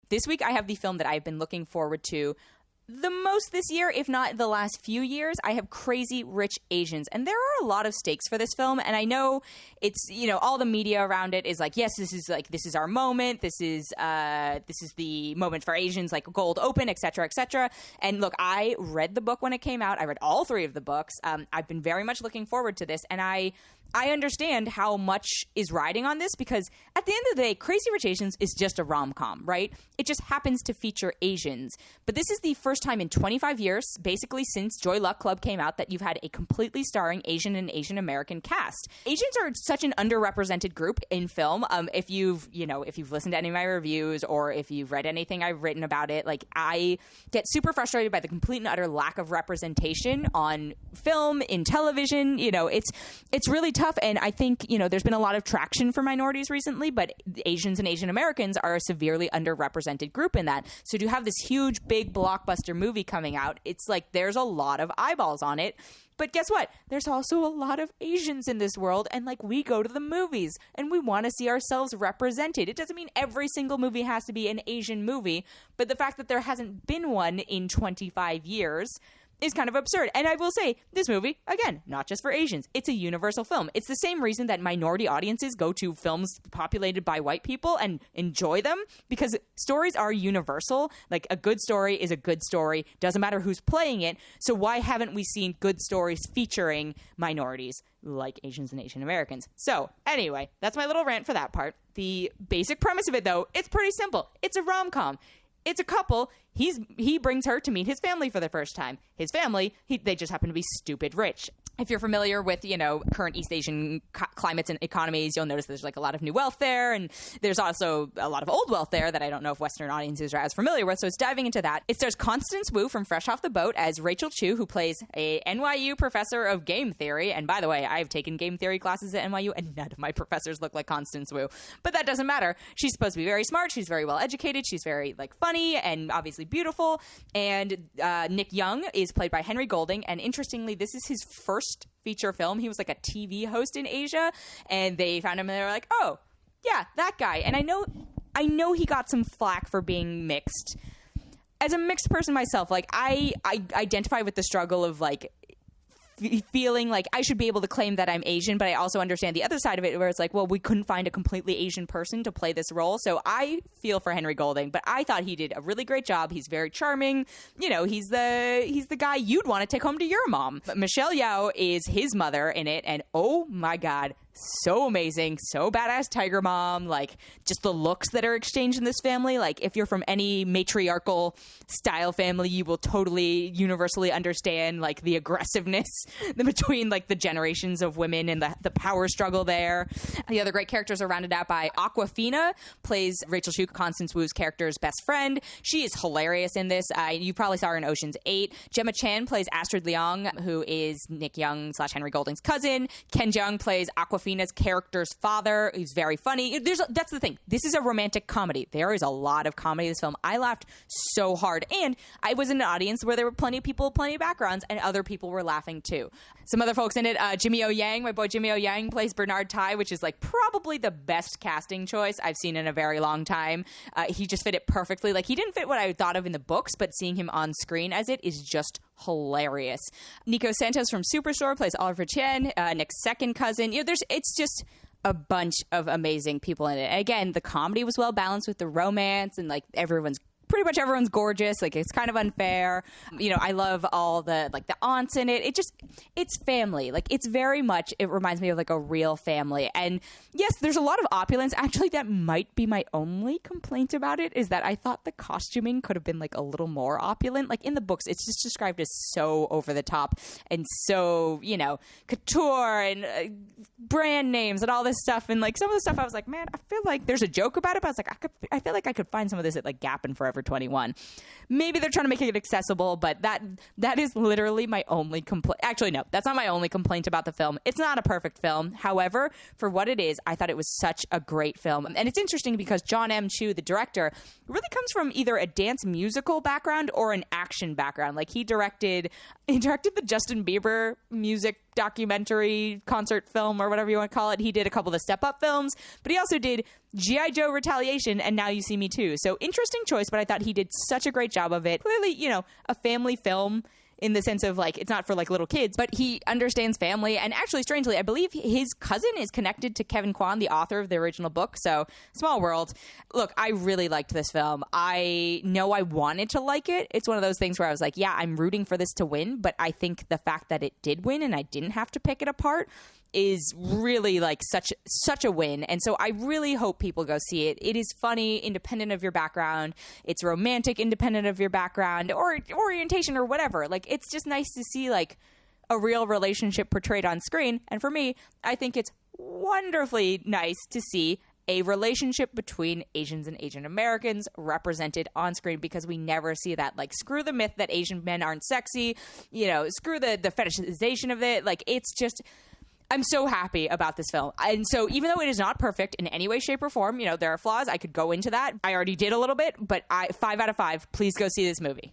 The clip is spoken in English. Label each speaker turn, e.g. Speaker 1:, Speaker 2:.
Speaker 1: This week, I have the film that I've been looking forward to the most this year, if not the last few years. I have Crazy Rich Asians, and there are a lot of stakes for this film. And I know it's, all the media around it is like, yes, this is our moment. This is the moment for Asians, like gold open, et cetera, et cetera. And look, I read the book when it came out. I read all 3 of the books. I've been very much looking forward to this, and I understand how much is riding on this, because at the end of the day, Crazy Rich Asians is just a rom-com, right? It just happens to feature Asians. But this is the first time in 25 years, basically since Joy Luck Club came out, that you've had a completely starring Asian and Asian American cast. Asians are such an underrepresented group in film. If you've listened to any of my reviews, or if you've read anything I've written about it, like, I get super frustrated by the complete and utter lack of representation on film, in television. It's really tough. And I think, there's been a lot of traction for minorities recently, but Asians and Asian Americans are a severely underrepresented group in that. So to have this huge, big blockbuster movie coming out, it's like there's a lot of eyeballs on it. But guess what? There's also a lot of Asians in this world, and like, we go to the movies and we want to see ourselves represented. It doesn't mean every single movie has to be an Asian movie, but the fact that there hasn't been one in 25 years is kind of absurd. And I will say, this movie, again, not just for Asians. It's a universal film. It's the same reason that minority audiences go to films populated by white people and enjoy them, because stories are universal. Like, a good story is a good story. Doesn't matter who's playing it. So why haven't we seen good stories featuring minorities like Asians and Asian Americans? So anyway, that's my little rant for that part. The basic premise of it, though, it's pretty simple. It's a rom-com. It's a couple. He brings her to meet his family for the first time. His family, they just happen to be stupid rich. If you're familiar with, current East Asian climates and economies, you'll notice there's like a lot of new wealth there. And there's also a lot of old wealth there that I don't know if Western audiences are as familiar with. So it's diving into that. It stars Constance Wu from Fresh Off the Boat as Rachel Chu, who plays a NYU professor of game theory. And by the way, I've taken game theory classes at NYU, and none of my professors look like Constance Wu. But that doesn't matter. She's supposed to be very smart. She's very well educated. She's very funny and obviously beautiful. And Nick Young is played by Henry Golding. And interestingly, this is his first feature film. He was like a TV host in Asia, and they found him and they were like, oh yeah, that guy. And I know he got some flack for being mixed. As a mixed person myself, like, I identify with the struggle of like feeling like I should be able to claim that I'm Asian, but I also understand the other side of it, where it's like, well, we couldn't find a completely Asian person to play this role. So I feel for Henry Golding, but I thought he did a really great job. He's very charming. He's the guy you'd want to take home to your mom. But Michelle Yeoh is his mother in it, and oh my God, so amazing, so badass tiger mom. Like, just the looks that are exchanged in this family. Like, if you're from any matriarchal style family, you will totally universally understand like the aggressiveness between like the generations of women and the power struggle there. The other great characters are rounded out by Awkwafina, plays Rachel Chu, Constance Wu's character's best friend. She is hilarious in this. You probably saw her in Ocean's 8. Gemma Chan plays Astrid Leong, who is Nick Young / Henry Golding's cousin. Ken Jeong plays Awkwafina's character's father. He's very funny. That's the thing. This is a romantic comedy. There is a lot of comedy in this film. I laughed so hard. And I was in an audience where there were plenty of people, plenty of backgrounds, and other people were laughing too. Some other folks in it, Jimmy O Yang, my boy Jimmy O Yang plays Bernard Tai, which is like probably the best casting choice I've seen in a very long time. He just fit it perfectly. Like, he didn't fit what I thought of in the books, but seeing him on screen as it is just hilarious. Nico Santos from Superstore plays Oliver Chien, Nick's second cousin. It's just a bunch of amazing people in it. Again, the comedy was well balanced with the romance, and like pretty much everyone's gorgeous. Like, it's kind of unfair. I love all the aunts in it. It's family. Like, it's very much, it reminds me of like a real family. And yes, there's a lot of opulence. Actually, that might be my only complaint about it, is that I thought the costuming could have been like a little more opulent. Like, in the books, it's just described as so over the top and so, couture and brand names and all this stuff. And like, some of the stuff I was like, man, I feel like there's a joke about it, but I was like, I feel like I could find some of this at like Gap and Forever 21. Maybe they're trying to make it accessible, but that is literally my only complaint. Actually, no, that's not my only complaint about the film. It's not a perfect film. However, for what it is, I thought it was such a great film. And it's interesting because Jon M Chu, the director, really comes from either a dance musical background or an action background. Like, he directed the Justin Bieber music documentary concert film or whatever you want to call it. He did a couple of the Step Up films, but he also did G.I. Joe Retaliation and Now You See Me Too. So interesting choice, but I thought he did such a great job of it. Clearly, you know, a family film in the sense of like, it's not for like little kids, but he understands family. And actually, strangely, I believe his cousin is connected to Kevin Kwan, the author of the original book. So small world. Look, I really liked this film. I know I wanted to like it. It's one of those things where I was like, yeah, I'm rooting for this to win. But I think the fact that it did win and I didn't have to pick it apart is really like such a win. And so I really hope people go see it. It is funny, independent of your background. It's romantic, independent of your background or orientation or whatever. Like, it's just nice to see like a real relationship portrayed on screen. And for me, I think it's wonderfully nice to see a relationship between Asians and Asian Americans represented on screen, because we never see that. Like, screw the myth that Asian men aren't sexy, you know, screw the fetishization of it. Like, it's just, I'm so happy about this film. And so even though it is not perfect in any way, shape, or form, you know, there are flaws. I could go into that. I already did a little bit, but 5 out of 5. Please go see this movie.